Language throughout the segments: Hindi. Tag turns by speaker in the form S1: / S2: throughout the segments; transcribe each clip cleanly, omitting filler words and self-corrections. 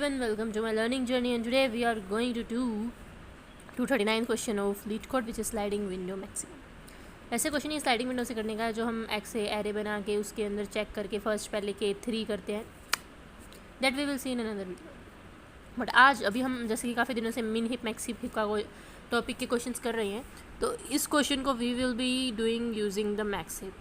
S1: everyone, welcome to my learning journey, and today we are going to do 239 question of LeetCode which is sliding window maximum. ऐसे क्वेश्चन ये स्लाइडिंग विंडो से करने का है जो हम एक्स से एरे बना के उसके अंदर चेक करके फर्स्ट पहले के 3 करते हैं. That we will see in another video. But आज अभी हम जैसे कि काफ़ी दिनों से मिन हिप मैक्स हिप का टॉपिक के क्वेश्चंस कर रहे हैं, तो इस क्वेश्चन को we will be doing using the max heap,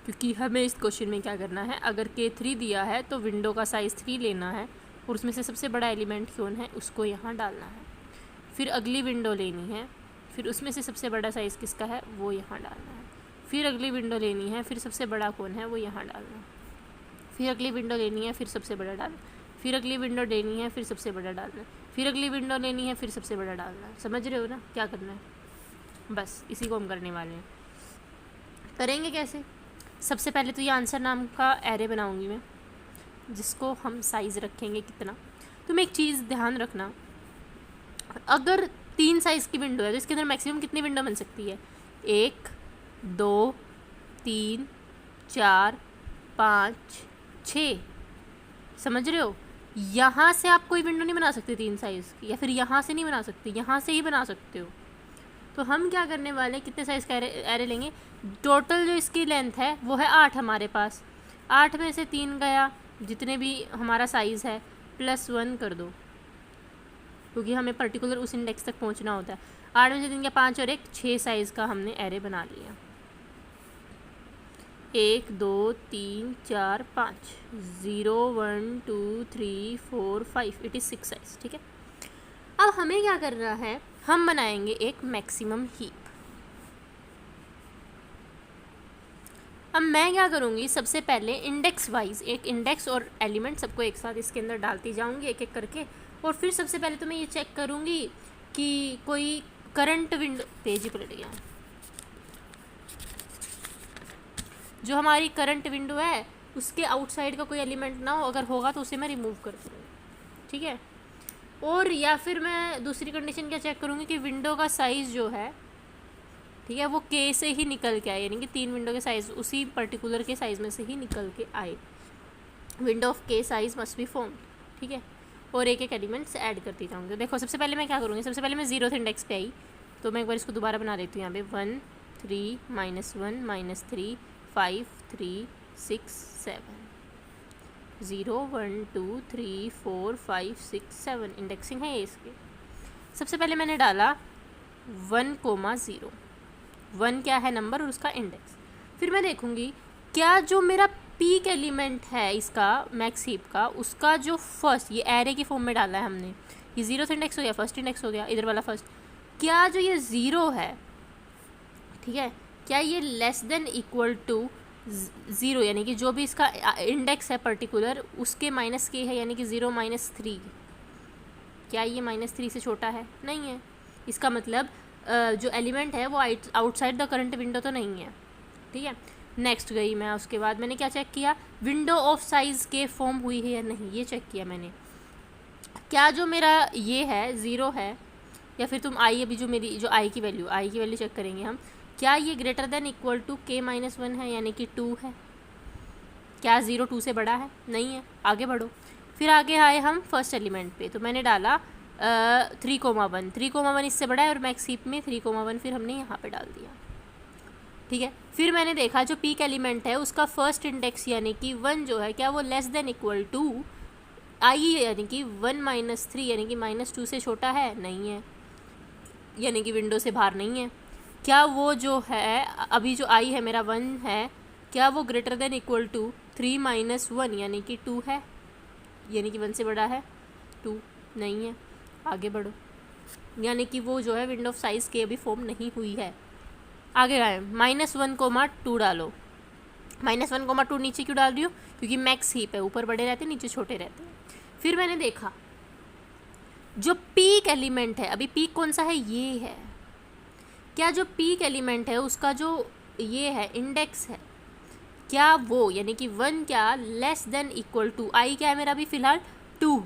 S1: क्योंकि हमें इस क्वेश्चन में क्या करना है, अगर K3 दिया है तो विंडो का साइज़ 3 लेना है और उसमें से सबसे बड़ा एलिमेंट कौन है उसको यहाँ डालना है. फिर अगली विंडो लेनी है, फिर उसमें से सबसे बड़ा साइज़ किसका है वो यहाँ डालना है. फिर अगली विंडो लेनी है, फिर सबसे बड़ा कौन है वो यहाँ डालना है. फिर अगली विंडो लेनी है, फिर सबसे बड़ा डालना. फिर अगली विंडो लेनी है, फिर सबसे बड़ा डालना. फिर अगली विंडो लेनी है, फिर सबसे बड़ा डालना. समझ रहे हो ना क्या करना है? बस इसी को हम करने वाले हैं. करेंगे कैसे? सबसे पहले तो ये आंसर नाम का एरे बनाऊंगी मैं, जिसको हम साइज़ रखेंगे कितना. तुम एक चीज़ ध्यान रखना, अगर 3 साइज़ की विंडो है तो इसके अंदर मैक्सिमम कितनी विंडो बन सकती है? 1 2 3 4 5 6. समझ रहे हो? यहाँ से आप कोई विंडो नहीं बना सकते 3 साइज़ की, या फिर यहाँ से नहीं बना सकते, यहाँ से ही बना सकते हो. तो हम क्या करने वाले हैं, कितने साइज़ का एरे लेंगे. टोटल जो इसकी लेंथ है वो है 8 हमारे पास. 8 में से 3 गया, जितने भी हमारा साइज़ है +1 कर दो, क्योंकि हमें पर्टिकुलर उस इंडेक्स तक पहुंचना होता है. 8 में से 3 गया 5 और 1 6 साइज़ का हमने एरे बना लिया. 1 2 3 4 5 0 1 2 3 4 5 इट इज़ 6 साइज़. ठीक है, अब हमें क्या करना है, हम बनाएंगे एक मैक्सिमम हीप. अब मैं क्या करूँगी, सबसे पहले इंडेक्स वाइज एक इंडेक्स और एलिमेंट सबको एक साथ इसके अंदर डालती जाऊँगी एक एक करके. और फिर सबसे पहले तो मैं ये चेक करूँगी कि कोई करंट विंडो, पेज ही पलट गया, जो हमारी करंट विंडो है उसके आउटसाइड का कोई एलिमेंट ना हो. अगर होगा तो उसे मैं रिमूव कर दूँगी. ठीक है, और या फिर मैं दूसरी कंडीशन क्या चेक करूँगी कि विंडो का साइज़ जो है, ठीक है, वो K से ही निकल के आए, यानी कि 3 विंडो के साइज़ उसी पर्टिकुलर के साइज़ में से ही निकल के आए. Window of K size must be form. ठीक है, और एक एक एलिमेंट्स ऐड करती जाऊँगी. देखो सबसे पहले मैं क्या करूँगी, सबसे पहले मैं 0th इंडेक्स पे आई, तो मैं एक बार इसको दोबारा बना देती हूँ. यहाँ पे 1 3 -1 -3 5 3 6 7 0 1 2 3 4 5 6 7 इंडेक्सिंग है ये इसकी. सबसे पहले मैंने डाला 1,0. 1 क्या है नंबर और उसका इंडेक्स. फिर मैं देखूँगी क्या जो मेरा पीक एलिमेंट है इसका मैक्स हीप का, उसका जो फर्स्ट, ये एरे की फॉर्म में डाला है हमने, ये 0th इंडेक्स हो गया, फर्स्ट इंडेक्स हो गया, इधर वाला फर्स्ट. क्या जो ये 0 है, ठीक है, क्या ये लेस देन इक्वल टू 0, यानी कि जो भी इसका इंडेक्स है पर्टिकुलर उसके -K है, यानी कि 0 -3. क्या ये -3 से छोटा है? नहीं है. इसका मतलब जो एलिमेंट है वो आउटसाइड द करंट विंडो तो नहीं है. ठीक है, नेक्स्ट गई मैं. उसके बाद मैंने क्या चेक किया, विंडो ऑफ साइज़ के फॉर्म हुई है या नहीं, ये चेक किया मैंने. क्या जो मेरा ये है 0 है, या फिर तुम आई, अभी जो मेरी जो आई की वैल्यू चेक करेंगे हम, क्या ये greater than equal to K -1 है, यानी कि 2 है. क्या 0 2 से बड़ा है? नहीं है. आगे बढ़ो. फिर आगे आए हम फर्स्ट एलिमेंट पे, तो मैंने डाला 3,1. 3,1 इससे बड़ा है और मैक्स हीप में 3,1 फिर हमने यहाँ पे डाल दिया. ठीक है, फिर मैंने देखा जो पीक एलिमेंट है उसका फर्स्ट इंडेक्स यानी कि 1 जो है, क्या वो लेस देन इक्वल टू आई, यानी कि 1 -3, यानी कि -2 से छोटा है? नहीं है, यानी कि विंडो से बाहर नहीं है. क्या वो जो है अभी जो आई है मेरा 1 है, क्या वो ग्रेटर देन इक्वल टू 3 -1 यानी कि 2 है, यानी कि 1 से बड़ा है? 2 नहीं है. आगे बढ़ो, यानी कि वो जो है विंडो ऑफ साइज़ के अभी फॉर्म नहीं हुई है. आगे आए -1,2 डालो. -1,2 नीचे क्यों डाल रही हो? क्योंकि मैक्स हीप है, ऊपर बड़े रहते हैं नीचे छोटे रहते हैं. फिर मैंने देखा जो पीक एलिमेंट है, अभी पीक कौन सा है, ये है. क्या जो पीक एलिमेंट है उसका जो ये है इंडेक्स है, क्या वो, यानी कि 1 क्या लेस देन इक्वल टू आई, क्या है मेरा अभी फ़िलहाल 2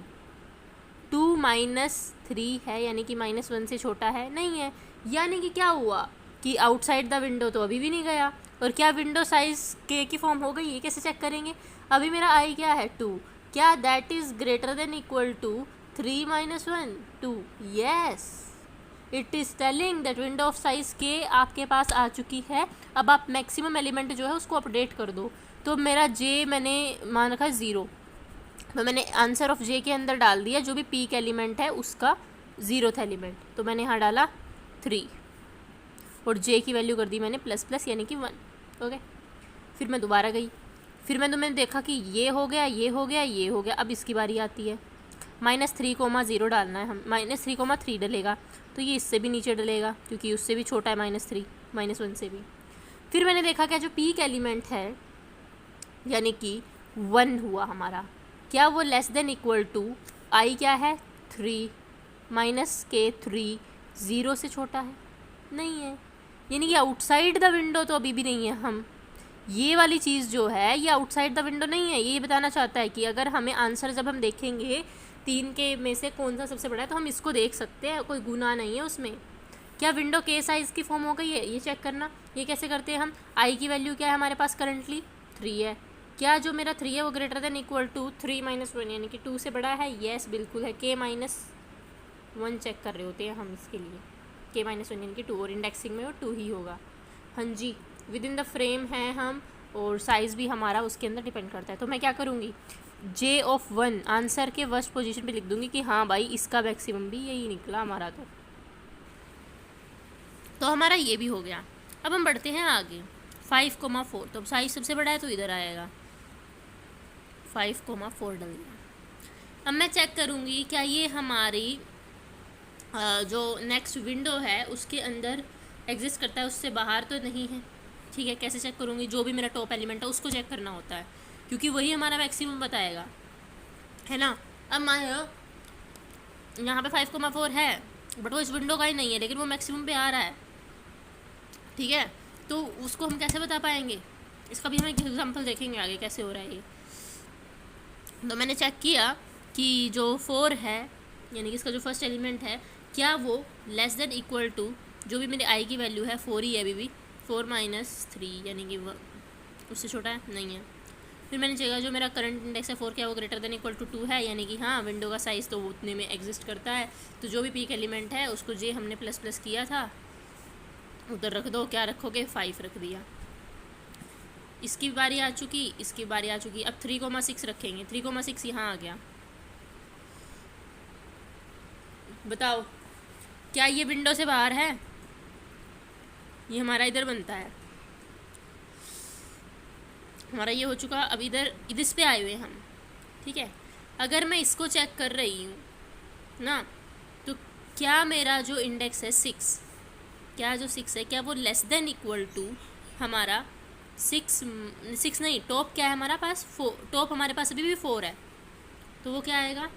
S1: -3 है, यानी कि -1 से छोटा है? नहीं है. यानी कि क्या हुआ कि आउटसाइड द विंडो तो अभी भी नहीं गया. और क्या विंडो साइज़ K की फॉर्म हो गई, ये कैसे चेक करेंगे? अभी मेरा आई क्या है 2, क्या that is greater than equal to 3 minus 1 2? Yes, it is telling that window of size के आपके पास आ चुकी है। अब आप मैक्सिमम एलिमेंट जो है उसको अपडेट कर दो। तो मेरा जे मैंने मान रखा है 0, तो मैंने आंसर ऑफ जे के अंदर डाल दिया जो भी पीक एलिमेंट है उसका 0th एलिमेंट, तो मैंने यहाँ डाला 3 और जे की वैल्यू कर दी मैंने प्लस प्लस यानी कि 1। ओके, फिर मैं दोबारा गई, फिर मैंने देखा कि ये हो गया, ये हो गया, ये हो गया। अब इसकी बारी आती है, -3,0 डालना है हम, -3,3 डलेगा, तो ये इससे भी नीचे डलेगा क्योंकि उससे भी छोटा है -3 -1 से भी। फिर मैंने देखा क्या जो पीक एलिमेंट है यानी कि 1 हुआ हमारा, क्या वो लेस देन इक्वल टू आई क्या है 3 माइनस के 3 0 से छोटा है? नहीं है, यानी कि आउटसाइड द विंडो तो अभी भी नहीं है हम। ये वाली चीज़ जो है ये आउटसाइड द विंडो नहीं है, ये बताना चाहता है कि अगर हमें आंसर जब हम देखेंगे 3 के में से कौन सा सबसे बड़ा है तो हम इसको देख सकते हैं, कोई गुनाह नहीं है उसमें। क्या विंडो के साइज़ की फॉर्म हो गई है ये चेक करना। ये कैसे करते हैं हम, आई की वैल्यू क्या है हमारे पास करंटली 3 है, क्या जो मेरा 3 है वो greater than equal to 3 minus 1 यानी कि 2 से बड़ा है? येस बिल्कुल है। के -1 चेक कर रहे होते हैं हम इसके लिए, के -1 यानी कि 2 और इंडेक्सिंग में वो 2 ही होगा। हाँ जी, विद इन द फ्रेम है हम और साइज़ भी हमारा उसके अंदर डिपेंड करता है। तो मैं क्या करूँगी, जे ऑफ 1 आंसर के फर्स्ट पोजीशन पे लिख दूँगी कि हाँ भाई इसका मैक्सिमम भी यही निकला हमारा। तो हमारा ये भी हो गया। अब हम बढ़ते हैं आगे 5,4, तो अब साइज सबसे बड़ा है तो इधर आएगा 5,4 डल दिया। अब मैं चेक करूँगी क्या ये हमारी जो नेक्स्ट विंडो है उसके अंदर एग्जिस्ट करता है, उससे बाहर तो नहीं है। ठीक है, कैसे चेक करूँगी, जो भी मेरा टॉप एलिमेंट है उसको चेक करना होता है क्योंकि वही हमारा मैक्सिमम बताएगा, है ना। अब मैं यहाँ पे 5,4 है बट वो इस विंडो का ही नहीं है लेकिन वो मैक्सिमम पे आ रहा है। ठीक है, तो उसको हम कैसे बता पाएंगे, इसका भी हम एक एग्जांपल देखेंगे आगे कैसे हो रहा है ये। तो मैंने चेक किया कि जो 4 है यानी कि इसका जो फर्स्ट एलिमेंट है क्या वो लेस देन इक्वल टू जो भी मेरी आई की वैल्यू है 4 ही है अभी भी, 4 माइनस 3 यानी कि उससे छोटा है? नहीं है। फिर मैंने चेक जो मेरा करंट इंडेक्स है 4 क्या वो ग्रेटर देन इक्वल टू 2 है, यानी कि हाँ विंडो का साइज़ तो वो उतने में एग्जिस्ट करता है। तो जो भी पीक एलिमेंट है उसको जे हमने प्लस प्लस किया था उधर रख दो, क्या रखोगे 5 रख दिया। इसकी बारी आ चुकी, इसकी बारी आ चुकी। अब 3,6 रखेंगे, 3,6 यहाँ आ गया। बताओ क्या ये विंडो से बाहर है? ये हमारा इधर बनता है, हमारा ये हो चुका। अब इधर इस पे आए हुए हम। ठीक है, अगर मैं इसको चेक कर रही हूँ ना तो क्या मेरा जो इंडेक्स है 6, क्या जो 6 है क्या वो लेस देन इक्वल टू हमारा 6 नहीं, टॉप क्या है हमारा पास 4, टॉप हमारे पास अभी भी 4 है तो वो क्या आएगा,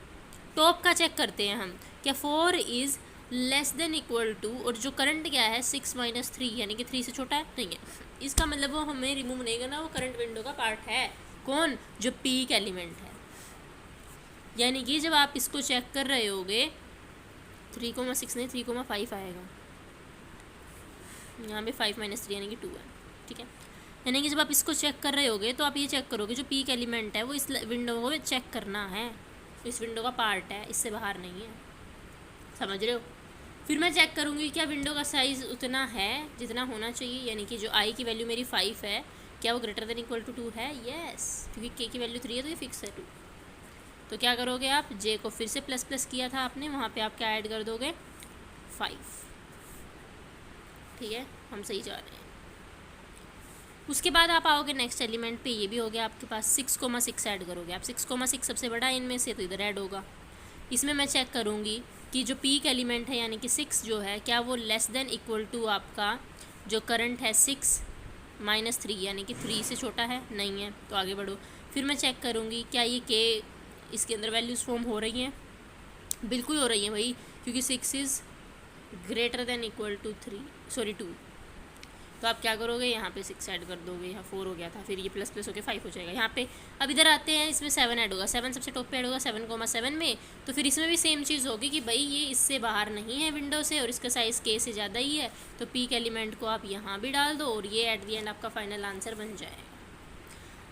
S1: टॉप का चेक करते हैं हम, क्या 4 is less than equal to और जो करंट क्या है 6 माइनस 3 यानी कि 3 से छोटा है? नहीं है, इसका मतलब वो हमें रिमूव नहीं करना, वो करंट विंडो का पार्ट है। कौन? जो पीक एलिमेंट है। यानी कि जब आप इसको चेक कर रहे होगे 3,6 नहीं 3,5 आएगा, यहाँ पे 5 माइनस 3 यानी कि 2 है। ठीक है, यानी कि जब आप इसको चेक कर रहे होगे तो आप ये चेक करोगे जो पीक एलिमेंट है वो इस विंडो को चेक करना है, इस विंडो का पार्ट है, इससे बाहर नहीं है। समझ रहे हो? फिर मैं चेक करूँगी क्या विंडो का साइज़ उतना है जितना होना चाहिए, यानी कि जो आई की वैल्यू मेरी 5 है क्या वो ग्रेटर देन इक्वल टू 2 है? येस, क्योंकि के की वैल्यू 3 है तो ये फिक्स है 2। तो क्या करोगे आप, जे को फिर से प्लस प्लस किया था आपने, वहाँ पे आप क्या ऐड कर दोगे 5। ठीक है, हम सही जा रहे हैं। उसके बाद आप आओगे नेक्स्ट एलिमेंट पे, ये भी हो गया आपके पास 6,6 ऐड करोगे आप, 6,6 सबसे बड़ा है इनमें से तो इधर ऐड होगा। इसमें मैं चेक करूँगी कि जो पीक एलिमेंट है यानी कि 6 जो है क्या वो लेस देन इक्वल टू आपका जो करंट है 6 माइनस 3 यानी कि 3 से छोटा है? नहीं है, तो आगे बढ़ो। फिर मैं चेक करूँगी क्या ये के इसके अंदर वैल्यूज़ फॉर्म हो रही हैं? बिल्कुल हो रही हैं भाई, क्योंकि 6 is greater than equal to 2। तो आप क्या करोगे, यहाँ पे 6 ऐड कर दोगे, यहाँ 4 हो गया था, फिर ये प्लस प्लस होकर 5 हो जाएगा यहाँ पे। अब इधर आते हैं, इसमें 7 ऐड होगा, 7 सबसे टॉप पे ऐड होगा 7,7 में। तो फिर इसमें भी सेम चीज़ होगी कि भाई ये इससे बाहर नहीं है विंडो से और इसका साइज़ के से ज़्यादा ही है, तो पीक एलिमेंट को आप यहाँ भी डाल दो और ये एट दी एंड आपका फाइनल आंसर बन जाएगा।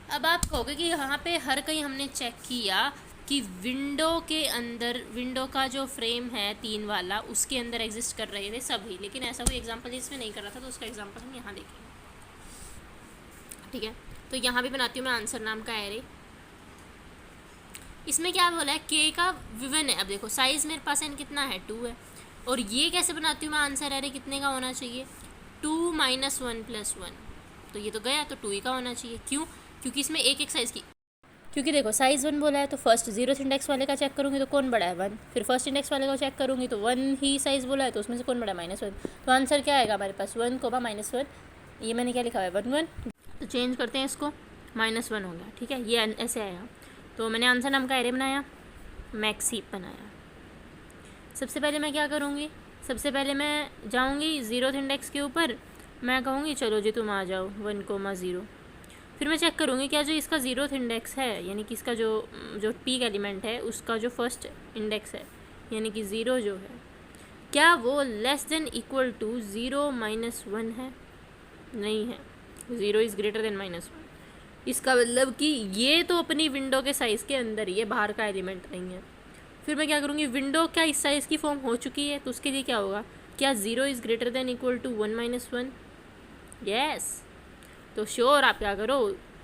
S1: अब आप कहोगे कि यहाँ पे हर कहीं हमने चेक किया कि विंडो के अंदर, विंडो का जो फ्रेम है 3 वाला, उसके अंदर एग्जिस्ट कर रहे थे सभी, लेकिन ऐसा कोई एग्जांपल इसमें नहीं कर रहा था, तो उसका एग्जांपल हम यहाँ देखेंगे। ठीक है, तो यहाँ भी बनाती हूँ मैं आंसर नाम का एरे। इसमें क्या बोला है, के का विवन है। अब देखो साइज मेरे पास एन कितना है, 2 है। और ये कैसे बनाती हूँ मैं आंसर एरे, कितने का होना चाहिए, 2 - 1 + 1। तो ये तो गया, तो 2 ही का होना चाहिए। क्यों, क्योंकि इसमें एक एक साइज़ की, क्योंकि देखो साइज़ 1 बोला है, तो फर्स्ट 0th इंडेक्स वाले का चेक करूँगी तो कौन बड़ा है, 1। फिर फर्स्ट इंडेक्स वाले का चेक करूँगी तो 1 ही साइज़ बोला है, तो उसमें से कौन बड़ा है, -1। तो आंसर क्या आएगा हमारे पास, 1, -1। ये मैंने क्या लिखा है, 1 1। तो चेंज करते हैं इसको, -1 हो गया। ठीक है, ये ऐसे आया। तो मैंने आंसर नाम का एरे बनाया, मैक्स हीप बनाया। सबसे पहले मैं क्या करूँगी, सबसे पहले मैं जाऊँगी 0th इंडेक्स के ऊपर, मैं कहूँगी चलो जी तुम आ जाओ 1, 0। फिर मैं चेक करूँगी क्या जो इसका 0th इंडेक्स है, यानी कि इसका जो जो पीक एलिमेंट है, उसका जो फर्स्ट इंडेक्स है, यानी कि 0 जो है, क्या वो लेस देन इक्वल टू 0 - 1 है। नहीं है, 0 इज़ ग्रेटर देन -1। इसका मतलब कि ये तो अपनी विंडो के साइज़ के अंदर ही है, बाहर का एलिमेंट नहीं है। फिर मैं क्या करूँगी, विंडो क्या इस साइज़ की फॉर्म हो चुकी है, तो उसके लिए क्या होगा, क्या 0 is greater than equal to 1 - 1। Yes, तो श्योर आप क्या करो,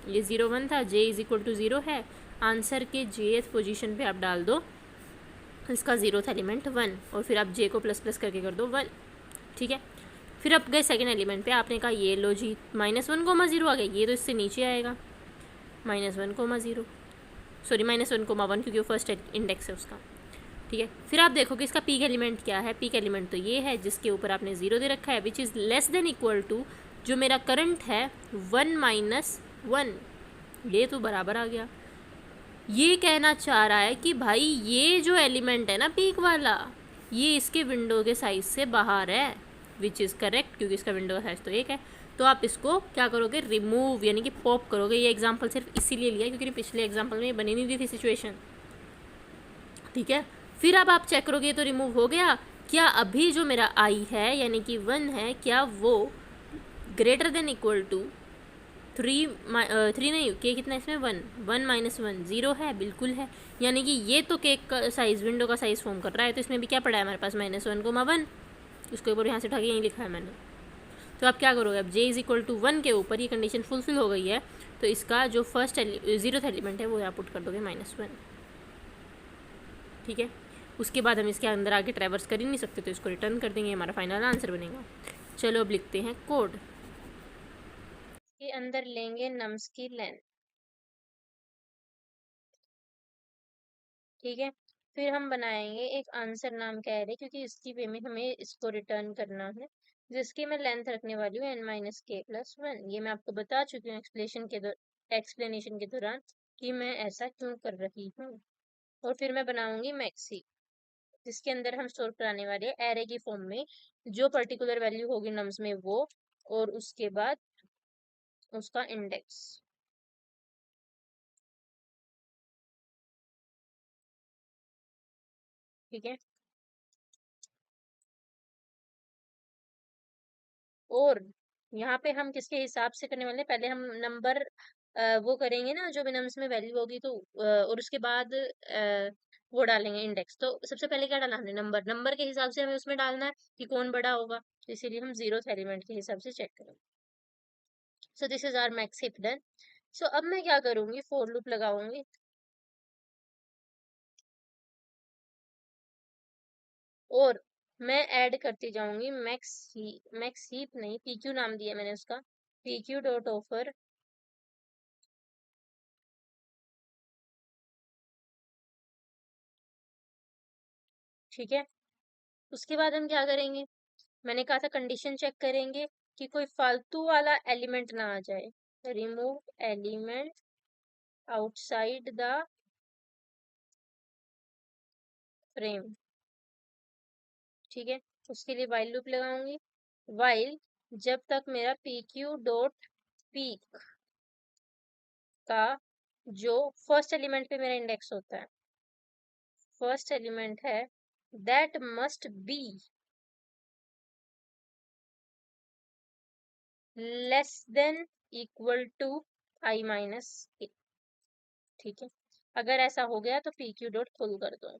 S1: ये 0 1 था, j इज़ इक्वल टू 0 है, आंसर के jth पोजीशन पे आप डाल दो इसका 0th एलिमेंट 1, और फिर आप j को प्लस प्लस करके कर दो 1। ठीक है, फिर आप गए सेकंड एलिमेंट पे, आपने कहा ये लो जी -1, 0 आ गया, ये तो इससे नीचे आएगा, -1, 0, सॉरी -1, 1, क्योंकि वो फर्स्ट इंडेक्स है उसका। ठीक है, फिर आप देखो कि इसका पीक एलिमेंट क्या है। पीक एलिमेंट तो ये है जिसके ऊपर आपने 0 दे रखा है, which is less than equal to जो मेरा करंट है 1 - 1। ये तो बराबर आ गया। ये कहना चाह रहा है कि भाई ये जो एलिमेंट है ना पीक वाला, ये इसके विंडो के साइज से बाहर है, विच इज़ करेक्ट, क्योंकि इसका विंडो का साइज तो 1 है। तो आप इसको क्या करोगे, रिमूव यानी कि पॉप करोगे। ये एग्जांपल सिर्फ इसीलिए लिया क्योंकि पिछले एग्जांपल में बनी नहीं दी थी सिचुएशन। ठीक है, फिर अब आप चेक करोगे तो रिमूव हो गया। क्या अभी जो मेरा आई है यानी कि 1 है, क्या वो ग्रेटर देन इक्वल टू 3 नहीं, के कितना इसमें 1, 1 - 1 0 है, बिल्कुल है। यानी कि ये तो केक का साइज़, विंडो का साइज़ फॉर्म कर रहा है, तो इसमें भी क्या पड़ा है हमारे पास, -1, 1। उसके ऊपर यहाँ से उठा के यहीं लिखा है मैंने। तो आप क्या करोगे, अब j इज़ इक्वल टू 1 के ऊपर ये कंडीशन फुलफिल हो गई है, तो इसका जो फर्स्ट 0th एलिमेंट है वो यहाँ पुट कर दोगे -1। ठीक है, उसके बाद हम इसके अंदर आगे ट्रैवर्स कर ही नहीं सकते, तो इसको रिटर्न कर देंगे, हमारा फाइनल आंसर बनेगा। चलो अब लिखते हैं कोड के अंदर लेंगे नम्स की लेंथ। ठीक है, फिर हम बनाएंगे एक आंसर नाम का एरे, क्योंकि इसकी वे में हमें इसको रिटर्न करना है, जिसकी मैं लेंथ रखने वाली हूँ n - k + 1। ये मैं आपको बता चुकी हूँ एक्सप्लेनेशन के दौरान कि मैं ऐसा क्यों कर रही हूँ। और फिर मैं बनाऊंगी मैक्सी, जिसके अंदर हम स्टोर कराने वाले हैं एरे की फॉर्म में जो पर्टिकुलर वैल्यू होगी नम्स में वो, और उसके बाद उसका इंडेक्स। ठीक है, और यहाँ पे हम किसके हिसाब से करने वाले हैं, पहले हम नंबर वो करेंगे ना जो भी नम्स में वैल्यू होगी, तो और उसके बाद वो डालेंगे इंडेक्स। तो सबसे पहले क्या डाला हमने, नंबर। नंबर के हिसाब से हमें उसमें डालना है कि कौन बड़ा होगा, तो इसीलिए हम 0th एलिमेंट के हिसाब से चेक करेंगे। So this is our max heap done. सो अब मैं क्या करूंगी, फोर लूप लगाऊंगी, और मैं ऐड करती जाऊंगी मैक्स हीप नहीं, pq नाम दिया मैंने उसका, pq डॉट ऑफर। ठीक है, उसके बाद हम क्या करेंगे, मैंने कहा था कंडीशन चेक करेंगे कि कोई फालतू वाला एलिमेंट ना आ जाए। Remove element outside the frame. ठीक है, उसके लिए वाइल लूप लगाऊंगी। वाइल जब तक मेरा pq डॉट पीक का जो फर्स्ट एलिमेंट पे मेरा इंडेक्स होता है, फर्स्ट एलिमेंट है, that must be less than equal to I minus K. ठीक है, अगर ऐसा हो गया तो पी क्यू डॉट फुल कर दो।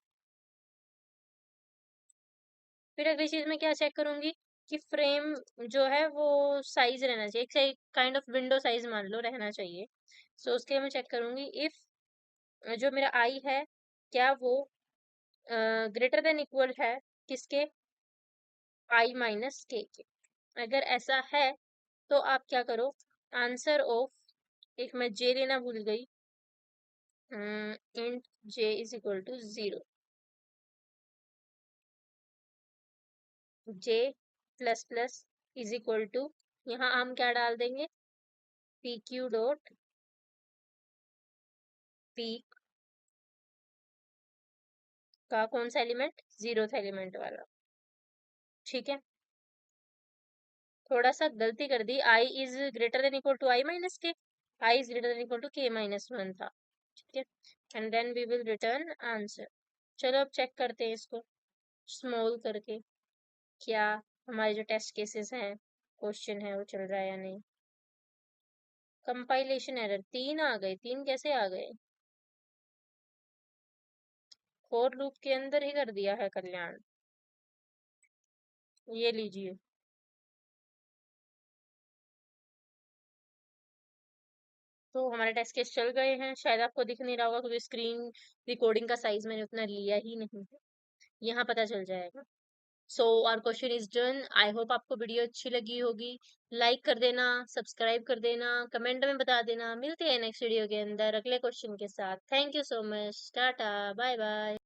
S1: फिर अगली चीज में क्या चेक करूंगी कि फ्रेम जो है वो साइज रहना चाहिए, एक काइंड ऑफ विंडो साइज मान लो रहना चाहिए। सो उसके लिए मैं चेक करूंगी इफ जो मेरा आई है क्या वो ग्रेटर देन इक्वल है किसके, आई माइनस के। अगर ऐसा है तो आप क्या करो, आंसर ऑफ, एक मैं जे लेना भूल गई, int J is equal to 0, J plus plus is equal to, यहाँ हम क्या डाल देंगे, पी क्यू डॉट पी का कौन सा एलिमेंट, 0th एलिमेंट वाला। ठीक है, थोड़ा सा गलती कर दी, I is greater than equal to I minus K, I is greater than equal to K minus 1 था। ठीक है, and then we will return answer. चलो अब चेक करते हैं इसको स्मॉल करके, क्या हमारे जो टेस्ट केसेस हैं, क्वेश्चन है वो चल रहा है या नहीं। कंपाइलेशन एरर 3 आ गए, 3 कैसे आ गए, फोर लूप के अंदर ही कर दिया है कल्याण। ये लीजिए, तो हमारे टेस्ट केस चल गए हैं, शायद आपको दिख नहीं रहा होगा क्योंकि स्क्रीन रिकॉर्डिंग का साइज मैंने उतना लिया ही नहीं है, यहाँ पता चल जाएगा। So our question is done. I hope आपको वीडियो अच्छी लगी होगी, लाइक कर देना, सब्सक्राइब कर देना, कमेंट में बता देना। मिलते हैं नेक्स्ट वीडियो के अंदर अगले क्वेश्चन के साथ। Thank you so much, tata bye bye.